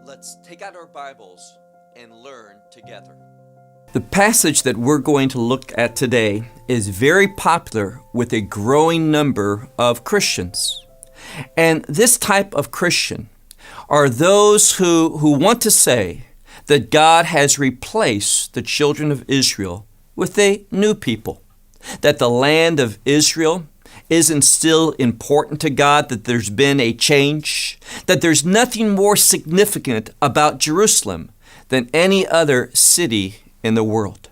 Let's take out our Bibles and learn together. The passage that we're going to look at today is very popular with a growing number of Christians. And this type of Christian are those who want to say that God has replaced the children of Israel with a new people, that the land of Israel isn't still important to God, that there's been a change, that there's nothing more significant about Jerusalem than any other city in the world.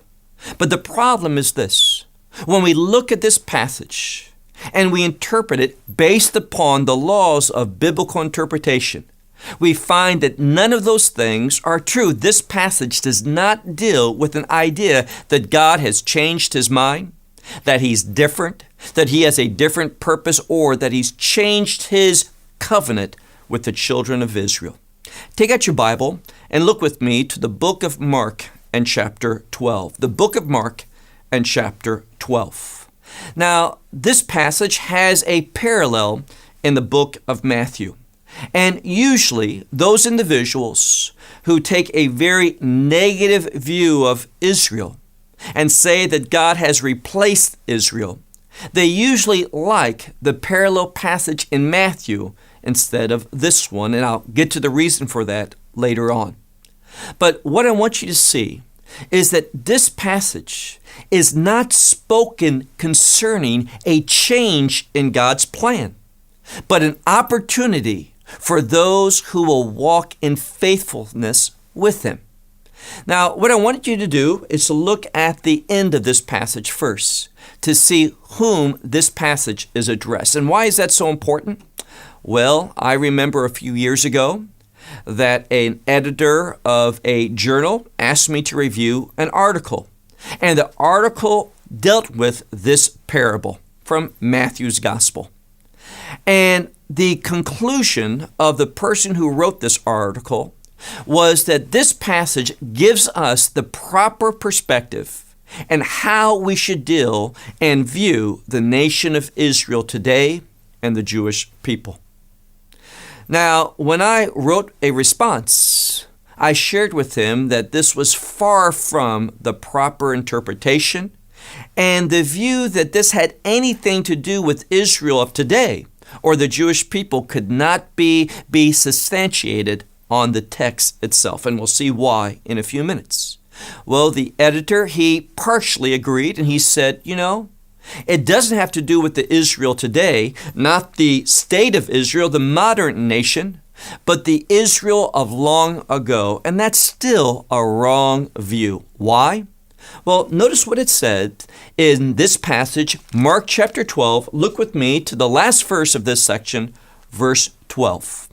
But the problem is this: when we look at this passage and we interpret it based upon the laws of biblical interpretation, we find that none of those things are true. This passage does not deal with an idea that God has changed his mind, that he's different, that he has a different purpose, or that he's changed his covenant with the children of Israel. Take out your Bible and look with me to the book of Mark and chapter 12. The book of Mark and chapter 12. Now, this passage has a parallel in the book of Matthew. And usually, those individuals who take a very negative view of Israel and say that God has replaced Israel, they usually like the parallel passage in Matthew instead of this one, and I'll get to the reason for that later on. But what I want you to see is that this passage is not spoken concerning a change in God's plan, but an opportunity for those who will walk in faithfulness with him. Now, what I want you to do is to look at the end of this passage first to see whom this passage is addressed. And why is that so important? Well, I remember a few years ago that an editor of a journal asked me to review an article. And the article dealt with this parable from Matthew's Gospel. And the conclusion of the person who wrote this article was that this passage gives us the proper perspective and how we should deal and view the nation of Israel today and the Jewish people. Now, when I wrote a response, I shared with him that this was far from the proper interpretation, and the view that this had anything to do with Israel of today or the Jewish people could not be substantiated on the text itself, and we'll see why in a few minutes. Well, the editor, he partially agreed, and he said, it doesn't have to do with the Israel today, not the state of Israel, the modern nation, but the Israel of long ago, and that's still a wrong view. Why? Well, notice what it said in this passage, Mark chapter 12. Look with me to the last verse of this section, verse 12.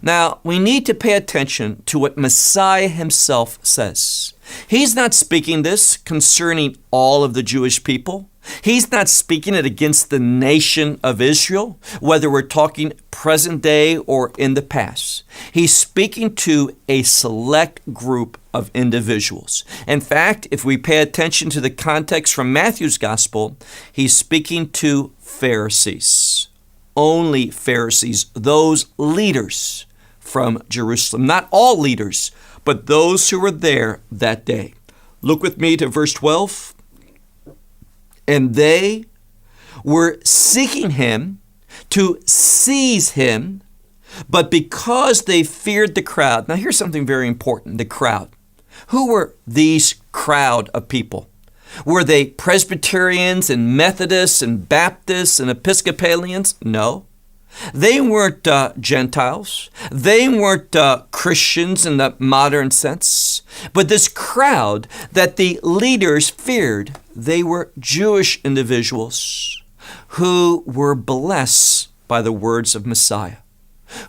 Now, we need to pay attention to what Messiah himself says. He's not speaking this concerning all of the Jewish people. He's not speaking it against the nation of Israel, whether we're talking present day or in the past. He's speaking to a select group of individuals. In fact, if we pay attention to the context from Matthew's Gospel, he's speaking to Pharisees. Only Pharisees, those leaders from Jerusalem. Not all leaders, but those who were there that day. Look with me to verse 12. And they were seeking him to seize him, but because they feared the crowd. Now here's something very important, the crowd. Who were these crowd of people? Were they Presbyterians and Methodists and Baptists and Episcopalians? No. They weren't Gentiles. They weren't Christians in the modern sense. But this crowd that the leaders feared, they were Jewish individuals who were blessed by the words of Messiah,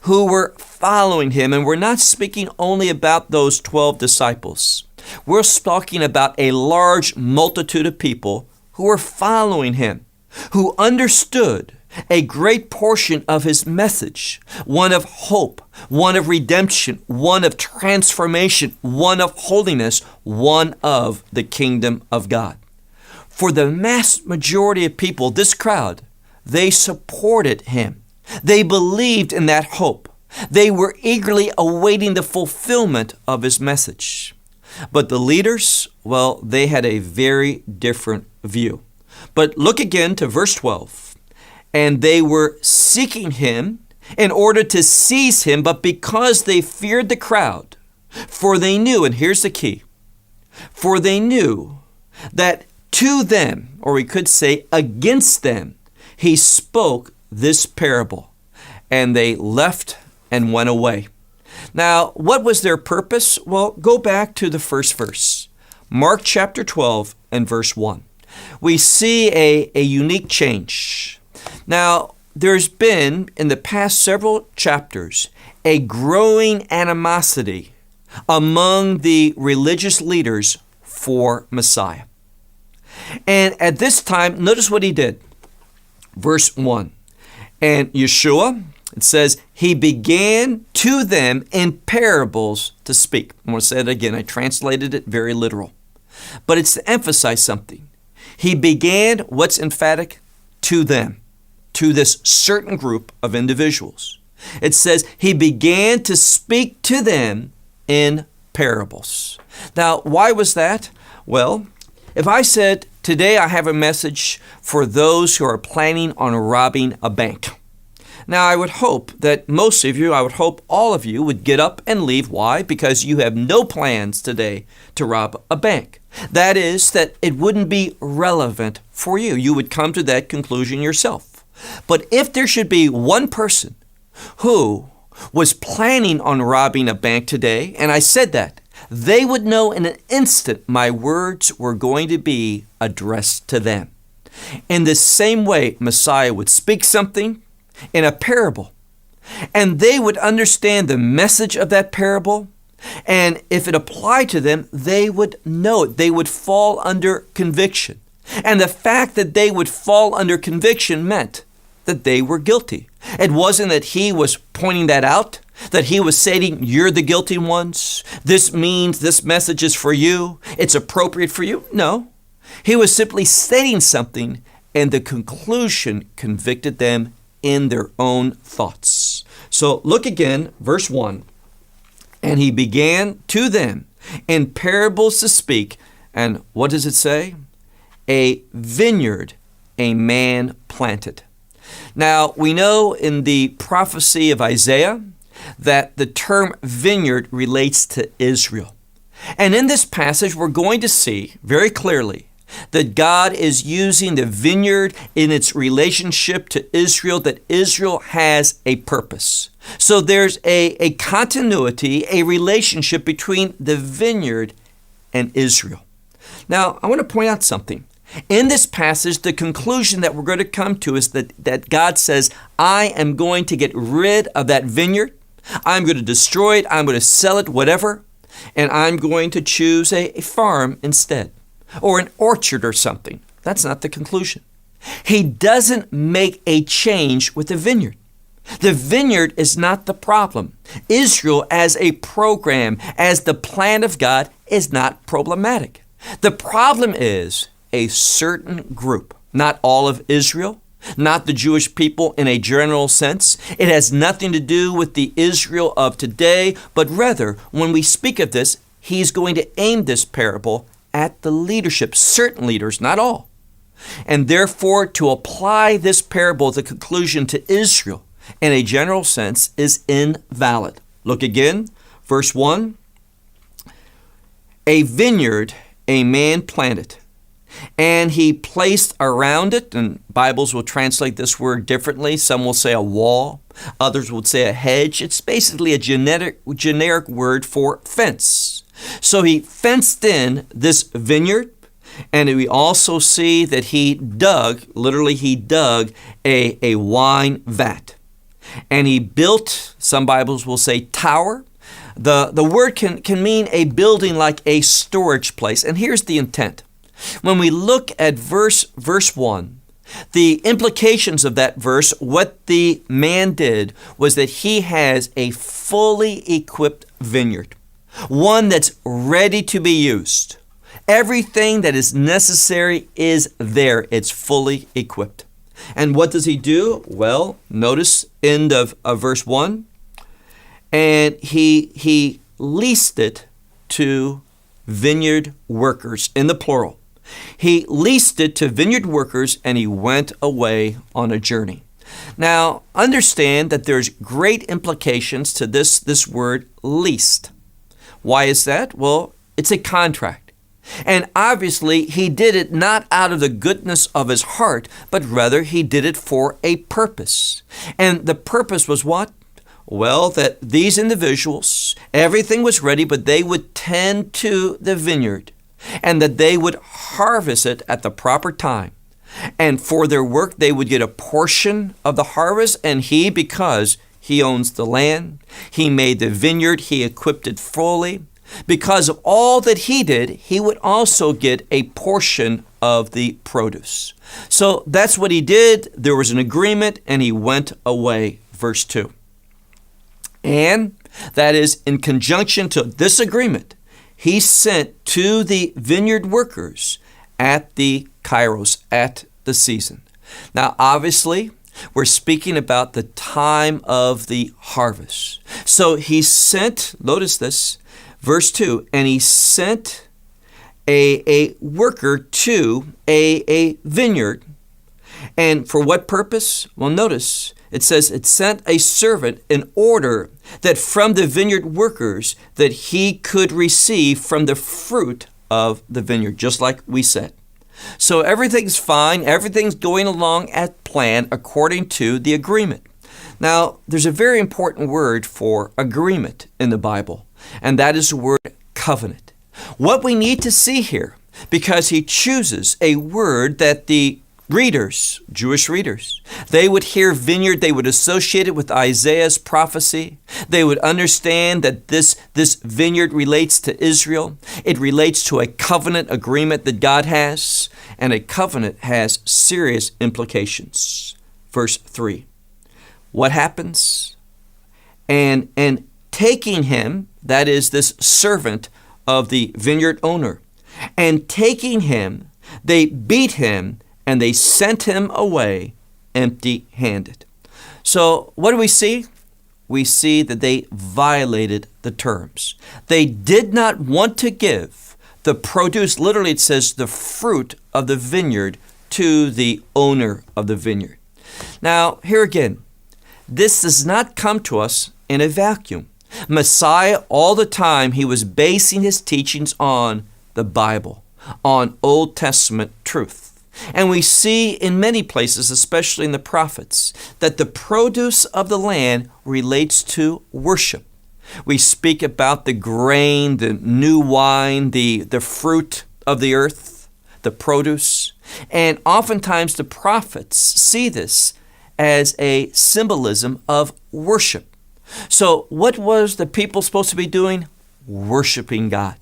who were following him. And we're not speaking only about those 12 disciples. We're talking about a large multitude of people who were following him, who understood a great portion of his message, one of hope, one of redemption, one of transformation, one of holiness, one of the kingdom of God. For the vast majority of people, this crowd, they supported him. They believed in that hope. They were eagerly awaiting the fulfillment of his message. But the leaders, well, they had a very different view. But look again to verse 12. And they were seeking him in order to seize him, but because they feared the crowd, for they knew, and here's the key, for they knew that to them, or we could say against them, he spoke this parable, and they left and went away. Now, what was their purpose? Well, go back to the first verse, Mark chapter 12 and verse 1. We see a unique change. Now, there's been, in the past several chapters, a growing animosity among the religious leaders for Messiah. And at this time, notice what he did. Verse 1. And Yeshua, it says, he began to them in parables to speak. I'm going to say it again. I translated it very literal. But it's to emphasize something. He began what's emphatic? To them, to this certain group of individuals. It says he began to speak to them in parables. Now, why was that? Well, if I said, today I have a message for those who are planning on robbing a bank. Now, I would hope that most of you, I would hope all of you would get up and leave. Why? Because you have no plans today to rob a bank. That is, that it wouldn't be relevant for you. You would come to that conclusion yourself. But if there should be one person who was planning on robbing a bank today, and I said that, they would know in an instant my words were going to be addressed to them. In the same way, Messiah would speak something in a parable, and they would understand the message of that parable, and if it applied to them, they would know it. They would fall under conviction. And the fact that they would fall under conviction meant that they were guilty. It wasn't that he was pointing that out, that he was saying, you're the guilty ones. This means this message is for you. It's appropriate for you. No, he was simply stating something, and the conclusion convicted them in their own thoughts. So look again, verse 1. And he began to them in parables to speak. And what does it say? A vineyard a man planted. Now, we know in the prophecy of Isaiah that the term vineyard relates to Israel. And in this passage, we're going to see very clearly that God is using the vineyard in its relationship to Israel, that Israel has a purpose. So there's a continuity, a relationship between the vineyard and Israel. Now, I want to point out something. In this passage, the conclusion that we're going to come to is that God says, I am going to get rid of that vineyard. I'm going to destroy it. I'm going to sell it, whatever. And I'm going to choose a farm instead, or an orchard or something. That's not the conclusion. He doesn't make a change with the vineyard. The vineyard is not the problem. Israel as a program, as the plan of God, is not problematic. The problem is a certain group, not all of Israel, not the Jewish people in a general sense. It has nothing to do with the Israel of today, but rather, when we speak of this, he's going to aim this parable at the leadership, certain leaders, not all. And therefore, to apply this parable, the conclusion to Israel in a general sense is invalid. Look again, verse 1. A vineyard a man planted, and he placed around it, and Bibles will translate this word differently. Some will say a wall, others would say a hedge. It's basically a generic word for fence. So he fenced in this vineyard, and we also see that he dug a wine vat. And he built, some Bibles will say tower. The word can mean a building like a storage place. And here's the intent. When we look at verse 1, the implications of that verse, what the man did was that he has a fully equipped vineyard, one that's ready to be used. Everything that is necessary is there. It's fully equipped. And what does he do? Well, notice end of verse 1. and he leased it to vineyard workers, in the plural. He leased it to vineyard workers, and he went away on a journey. Now, understand that there's great implications to this word leased. Why is that? Well, it's a contract. And obviously, he did it not out of the goodness of his heart, but rather he did it for a purpose. And the purpose was what? Well, that these individuals, everything was ready, but they would tend to the vineyard and that they would harvest it at the proper time. And for their work, they would get a portion of the harvest, and he, because he owns the land, he made the vineyard, he equipped it fully. Because of all that he did, he would also get a portion of the produce. So that's what he did. There was an agreement, and he went away. Verse 2. And that is, in conjunction to this agreement, he sent to the vineyard workers at the kairos, at the season. Now, obviously, we're speaking about the time of the harvest. So he sent, notice this, verse 2, and he sent a worker to a vineyard. And for what purpose? Well, notice, it says it sent a servant in order that from the vineyard workers that he could receive from the fruit of the vineyard, just like we said. So everything's fine, everything's going along as planned according to the agreement. Now, there's a very important word for agreement in the Bible, and that is the word covenant. What we need to see here, because he chooses a word that the readers, Jewish readers, they would hear vineyard, they would associate it with Isaiah's prophecy. They would understand that this vineyard relates to Israel. It relates to a covenant agreement that God has, and a covenant has serious implications. Verse 3. What happens? And taking him, that is this servant of the vineyard owner, and taking him, they beat him, and they sent him away empty-handed. So what do we see? We see that they violated the terms. They did not want to give the produce, literally it says the fruit of the vineyard, to the owner of the vineyard. Now, here again, this does not come to us in a vacuum. Messiah, all the time, he was basing his teachings on the Bible, on Old Testament truth. And we see in many places, especially in the prophets, that the produce of the land relates to worship. We speak about the grain, the new wine, the fruit of the earth, the produce. And oftentimes the prophets see this as a symbolism of worship. So what was the people supposed to be doing? Worshiping God,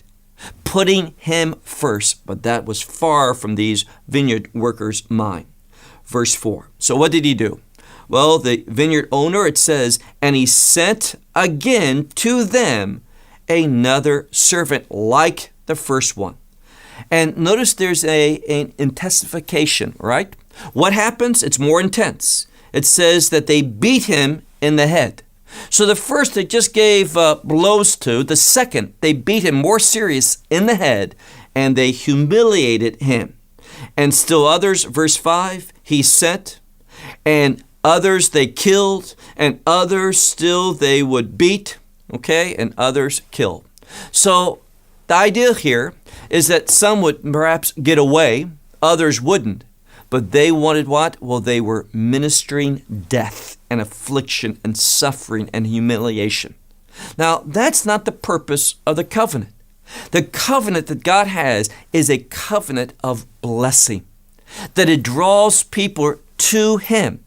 putting him first, but that was far from these vineyard workers' mind. Verse 4. So what did he do? Well, the vineyard owner, it says, and he sent again to them another servant like the first one. And notice there's an intensification, right? What happens? It's more intense. It says that they beat him in the head. So the first they just gave blows to. The second, they beat him more serious in the head, and they humiliated him. And still others, verse 5, he sent, and others they killed, and others still they would beat, okay, and others kill. So the idea here is that some would perhaps get away, others wouldn't. But they wanted what? Well, they were ministering death and affliction and suffering and humiliation. Now, that's not the purpose of the covenant. The covenant that God has is a covenant of blessing, that it draws people to him.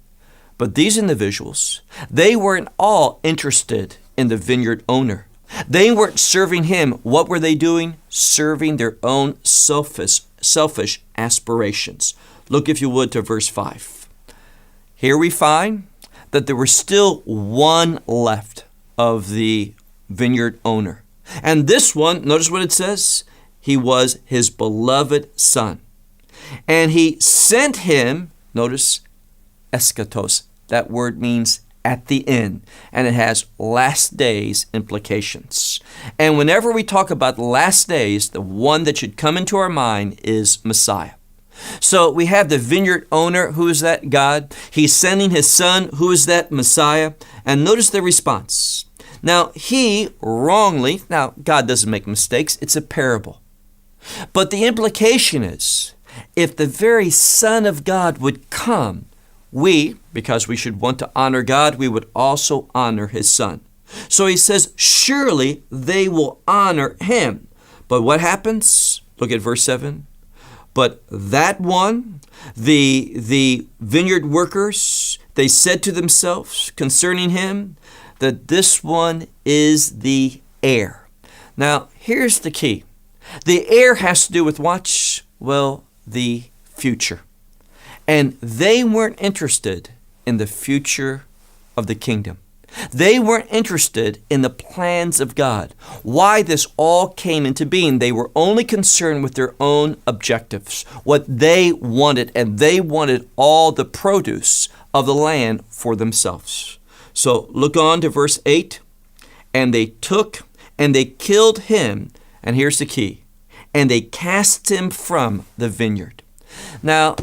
But these individuals, they weren't all interested in the vineyard owner. They weren't serving him. What were they doing? Serving their own selfish aspirations. Look, if you would, to verse 5. Here we find that there was still one left of the vineyard owner. And this one, notice what it says, he was his beloved son. And he sent him, notice, eskatos. That word means at the end, and it has last days implications. And whenever we talk about last days, the one that should come into our mind is Messiah. So we have the vineyard owner. Who is that? God. He's sending his son. Who is that? Messiah. And notice the response. Now, he wrongly, now God doesn't make mistakes. It's a parable. But the implication is, if the very Son of God would come, we, because we should want to honor God, we would also honor his Son. So he says, surely they will honor him. But what happens? Look at verse 7. But that one, the vineyard workers, they said to themselves concerning him that this one is the heir. Now, here's the key. The heir has to do with what? Well, the future. And they weren't interested in the future of the kingdom. They weren't interested in the plans of God, why this all came into being. They were only concerned with their own objectives, what they wanted, and they wanted all the produce of the land for themselves. So look on to verse 8. And they took and they killed him, and here's the key, and they cast him from the vineyard. Now,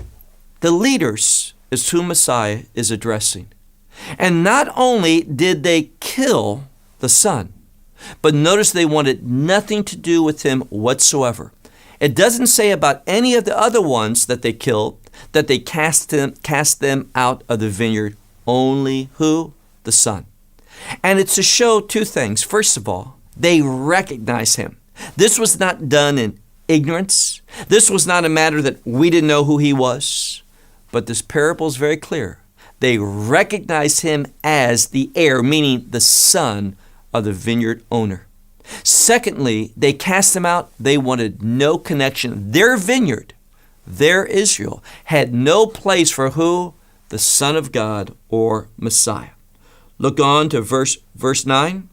the leaders is who Messiah is addressing. And not only did they kill the son, but notice they wanted nothing to do with him whatsoever. It doesn't say about any of the other ones that they killed, that they cast them out of the vineyard. Only who? The son. And it's to show two things. First of all, they recognize him. This was not done in ignorance. This was not a matter that we didn't know who he was. But this parable is very clear. They recognize him as the heir, meaning the son of the vineyard owner. Secondly, they cast him out. They wanted no connection. Their vineyard, their Israel, had no place for who? The Son of God or Messiah. Look on to verse 9.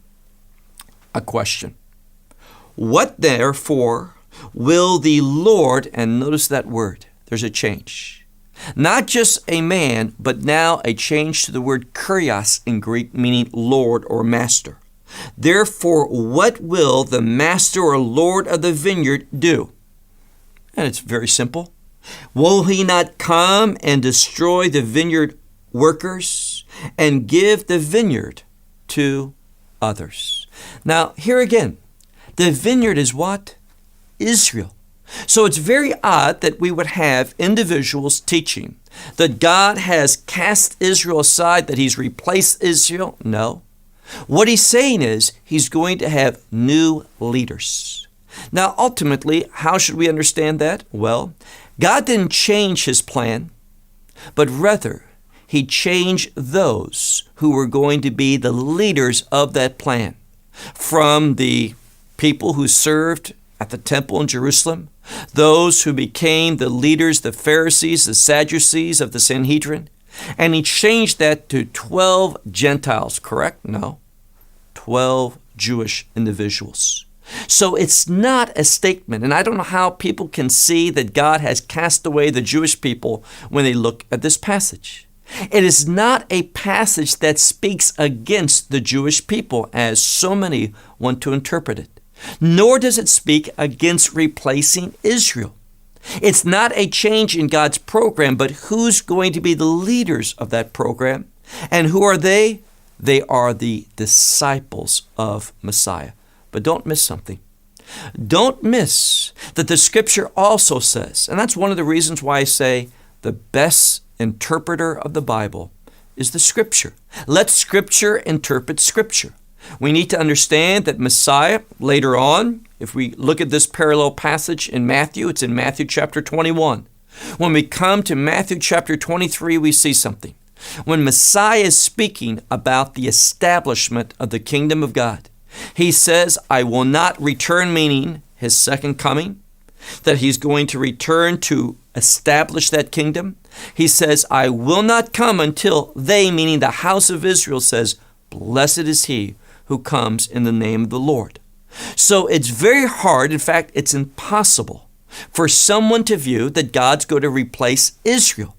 A question. What therefore will the Lord, and notice that word, there's a change. Not just a man, but now a change to the word kurios in Greek, meaning Lord or master. Therefore, what will the master or Lord of the vineyard do? And it's very simple. Will he not come and destroy the vineyard workers and give the vineyard to others? Now, here again, the vineyard is what? Israel. So it's very odd that we would have individuals teaching that God has cast Israel aside, that he's replaced Israel. No. What he's saying is he's going to have new leaders. Now, ultimately, how should we understand that? Well, God didn't change his plan, but rather he changed those who were going to be the leaders of that plan. From the people who served at the temple in Jerusalem, those who became the leaders, the Pharisees, the Sadducees of the Sanhedrin, and he changed that to 12 Gentiles, correct? No, 12 Jewish individuals. So it's not a statement, and I don't know how people can see that God has cast away the Jewish people when they look at this passage. It is not a passage that speaks against the Jewish people, as so many want to interpret it. Nor does it speak against replacing Israel. It's not a change in God's program, but who's going to be the leaders of that program? And who are they? They are the disciples of Messiah. But don't miss something. Don't miss that the scripture also says, and that's one of the reasons why I say the best interpreter of the Bible is the scripture. Let scripture interpret scripture. We need to understand that Messiah, later on, if we look at this parallel passage in Matthew, it's in Matthew chapter 21. When we come to Matthew chapter 23, we see something. When Messiah is speaking about the establishment of the kingdom of God, he says, I will not return, meaning his second coming, that he's going to return to establish that kingdom. He says, I will not come until they, meaning the house of Israel, says, blessed is he who comes in the name of the Lord. So it's very hard, in fact, it's impossible for someone to view that God's going to replace Israel.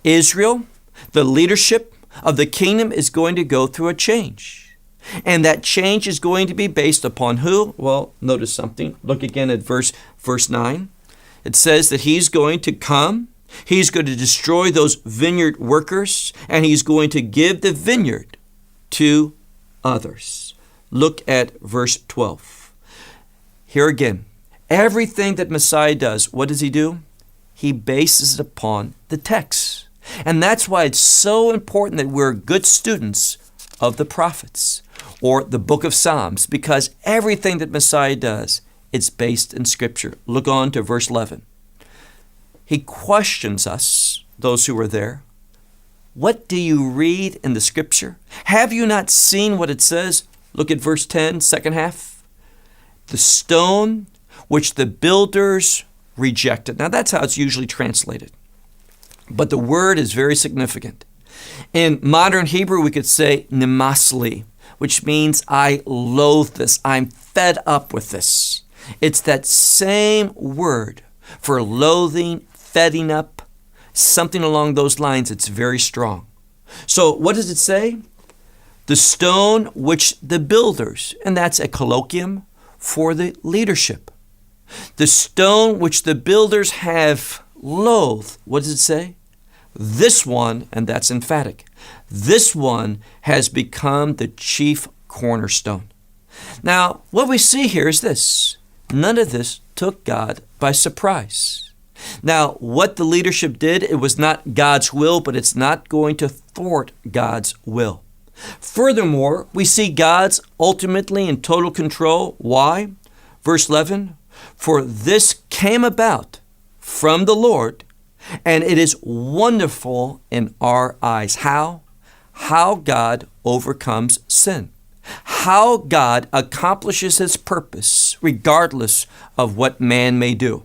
Israel, the leadership, of the kingdom is going to go through a change. And that change is going to be based upon who? Well, notice something. Look again at verse 9. It says that he's going to come. He's going to destroy those vineyard workers, and he's going to give the vineyard to others. Look at verse 12. Here again, everything that Messiah does, what does he do? He bases it upon the text. And that's why it's so important that we're good students of the prophets or the book of Psalms, because everything that Messiah does, it's based in Scripture. Look on to verse 11. He questions us, those who are there. What do you read in the Scripture? Have you not seen what it says? Look at verse 10, second half. The stone which the builders rejected. Now that's how it's usually translated. But the word is very significant. In modern Hebrew, we could say nemasli, which means I loathe this. I'm fed up with this. It's that same word for loathing, fedding up, something along those lines. It's very strong. So what does it say? The stone which the builders, and that's a colloquium for the leadership. The stone which the builders have loathed. What does it say? This one, and that's emphatic, this one has become the chief cornerstone. Now, what we see here is this. None of this took God by surprise. Now, what the leadership did, it was not God's will, but it's not going to thwart God's will. Furthermore, we see God's ultimately in total control. Why? Verse 11, for this came about from the Lord, and it is wonderful in our eyes. How? How God overcomes sin. How God accomplishes his purpose regardless of what man may do.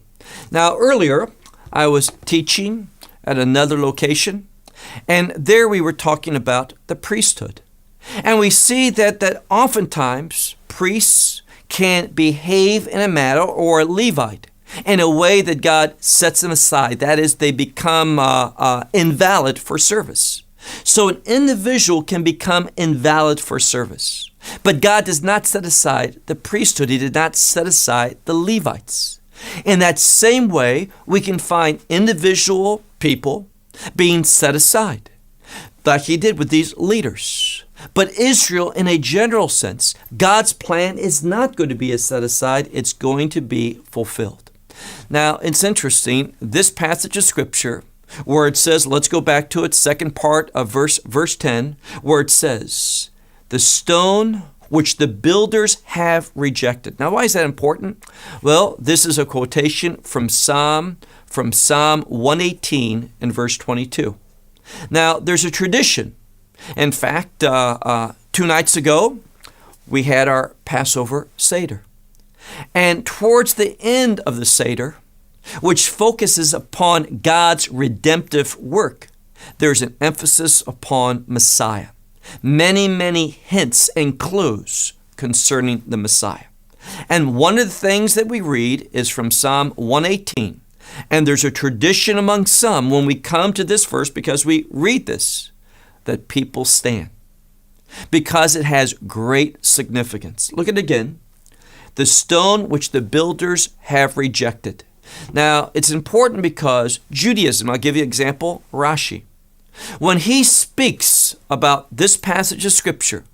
Now, earlier, I was teaching at another location, and there we were talking about the priesthood. And we see that oftentimes priests can behave in a manner, or a Levite, in a way that God sets them aside. That is, they become invalid for service. So an individual can become invalid for service. But God does not set aside the priesthood. He did not set aside the Levites. In that same way, we can find individual people being set aside, like he did with these leaders. But Israel, in a general sense, God's plan is not going to be set aside. It's going to be fulfilled. Now, it's interesting, this passage of Scripture, where it says, let's go back to its second part of verse 10, where it says, the stone which the builders have rejected. Now, why is that important? Well, this is a quotation from Psalm 118 and verse 22. Now, there's a tradition. In fact, 2 nights ago, we had our Passover Seder. And towards the end of the Seder, which focuses upon God's redemptive work, there's an emphasis upon Messiah. Many, many hints and clues concerning the Messiah. And one of the things that we read is from Psalm 118. And there's a tradition among some when we come to this verse, because we read this, that people stand, because it has great significance. Look at it again. The stone which the builders have rejected. Now, it's important because Judaism, I'll give you an example, Rashi. When he speaks about this passage of Scripture,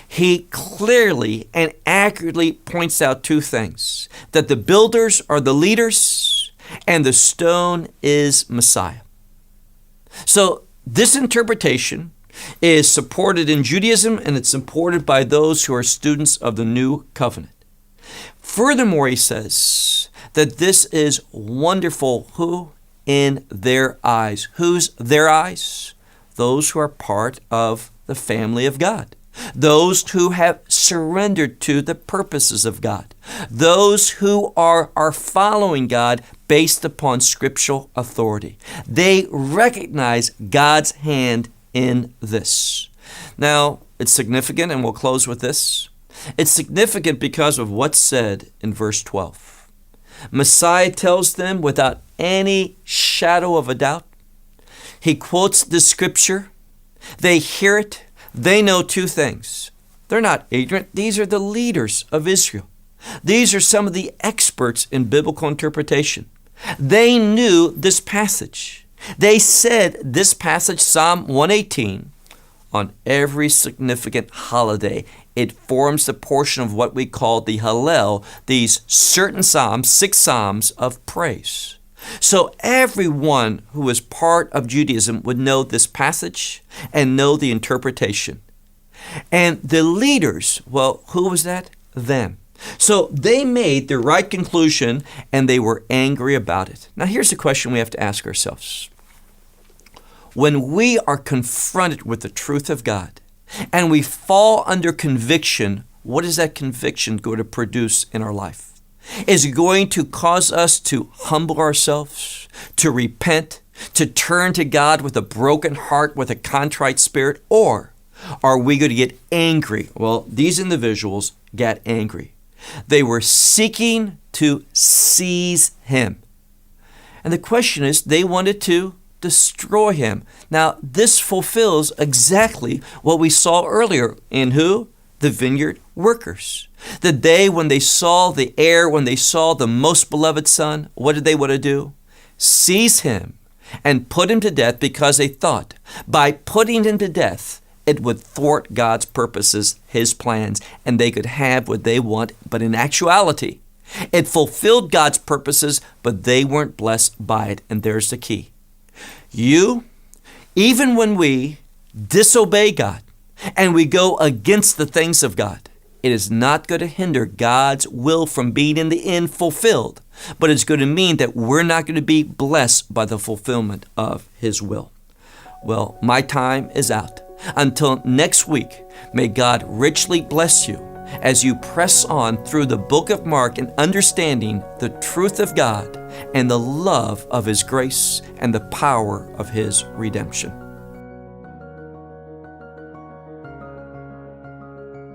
he clearly and accurately points out two things: that the builders are the leaders, and the stone is Messiah. So this interpretation is supported in Judaism, and it's supported by those who are students of the New Covenant. Furthermore, he says that this is wonderful, who? In their eyes. Whose their eyes? Those who are part of the family of God. Those who have surrendered to the purposes of God. Those who are following God based upon scriptural authority. They recognize God's hand in this. Now, it's significant, and we'll close with this. It's significant because of what's said in verse 12. Messiah tells them without any shadow of a doubt. He quotes the Scripture. They hear it. They know two things. They're not ignorant. These are the leaders of Israel. These are some of the experts in biblical interpretation. They knew this passage. They said this passage, Psalm 118, on every significant holiday, it forms the portion of what we call the Hallel, these certain psalms, 6 psalms of praise. So everyone who is part of Judaism would know this passage and know the interpretation. And the leaders, well, who was that? Them. So they made the right conclusion and they were angry about it. Now here's the question we have to ask ourselves. When we are confronted with the truth of God and we fall under conviction, what is that conviction going to produce in our life? Is it going to cause us to humble ourselves, to repent, to turn to God with a broken heart, with a contrite spirit? Or are we going to get angry? Well, these individuals got angry. They were seeking to seize him. And the question is, they wanted to destroy him. Now, this fulfills exactly what we saw earlier in who? The vineyard workers. The day when they saw the heir, when they saw the most beloved son, what did they want to do? Seize him and put him to death, because they thought by putting him to death, it would thwart God's purposes, his plans, and they could have what they want. But in actuality, it fulfilled God's purposes, but they weren't blessed by it. And there's the key. Even when we disobey God and we go against the things of God, it is not going to hinder God's will from being in the end fulfilled, but it's going to mean that we're not going to be blessed by the fulfillment of his will. Well, my time is out. Until next week, may God richly bless you as you press on through the book of Mark in understanding the truth of God and the love of his grace and the power of his redemption.